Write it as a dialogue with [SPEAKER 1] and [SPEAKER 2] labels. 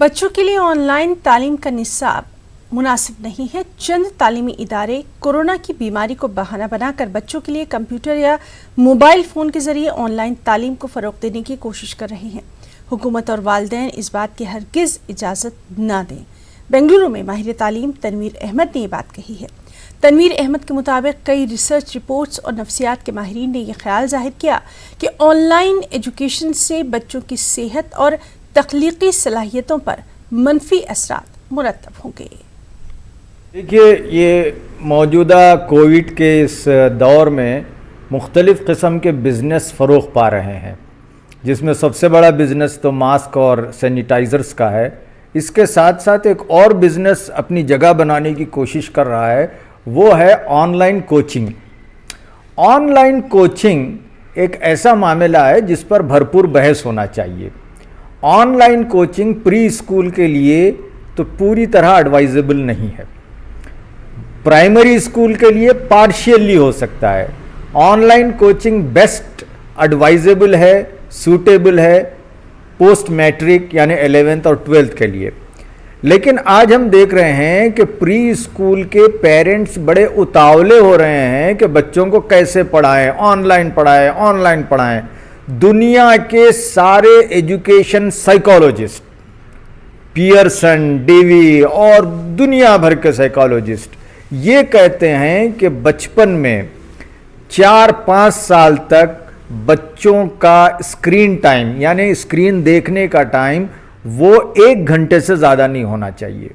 [SPEAKER 1] बच्चों के लिए ऑनलाइन तालीम का निसाब मुनासिब नहीं है। चंद तालीमी इदारे कोरोना की बीमारी को बहाना बनाकर बच्चों के लिए कंप्यूटर या मोबाइल फ़ोन के ज़रिए ऑनलाइन तालीम को फ़रोग़ देने की कोशिश कर रहे हैं। हुकूमत और वालिदैन इस बात की हरगिज़ इजाज़त न दें। बेंगलुरु में माहिर तालीम तनवीर अहमद ने ये बात कही है। तनवीर अहमद के मुताबिक कई रिसर्च रिपोर्ट्स और नफ्सियात के माहिरीन ने यह ख्याल जाहिर किया कि ऑनलाइन एजुकेशन से बच्चों की सेहत और तख्लीकी सलाहियतों पर मनफी असरात मुरतब होंगे।
[SPEAKER 2] देखिए, ये मौजूदा कोविड के इस दौर में मुख्तलिफ़ किस्म के बिज़नेस फ़रोग़ पा रहे हैं, जिसमें सबसे बड़ा बिज़नेस तो मास्क और सैनिटाइज़र्स का है। इसके साथ साथ एक और बिज़नेस अपनी जगह बनाने की कोशिश कर रहा है, वो है ऑनलाइन कोचिंग। ऑनलाइन कोचिंग एक ऐसा मामला है जिस पर भरपूर बहस होना चाहिए। ऑनलाइन कोचिंग प्री स्कूल के लिए तो पूरी तरह एडवाइजेबल नहीं है। प्राइमरी स्कूल के लिए पार्शियली हो सकता है। ऑनलाइन कोचिंग बेस्ट एडवाइजेबल है, सूटेबल है पोस्ट मैट्रिक यानी 11th और 12th के लिए। लेकिन आज हम देख रहे हैं कि प्री स्कूल के पेरेंट्स बड़े उतावले हो रहे हैं कि बच्चों को कैसे पढ़ाएं, ऑनलाइन पढ़ाएं। दुनिया के सारे एजुकेशन साइकोलॉजिस्ट, पियर्सन, डेवी और दुनिया भर के साइकोलॉजिस्ट ये कहते हैं कि बचपन में 4-5 साल तक बच्चों का स्क्रीन टाइम यानी स्क्रीन देखने का टाइम वो 1 घंटे से ज़्यादा नहीं होना चाहिए।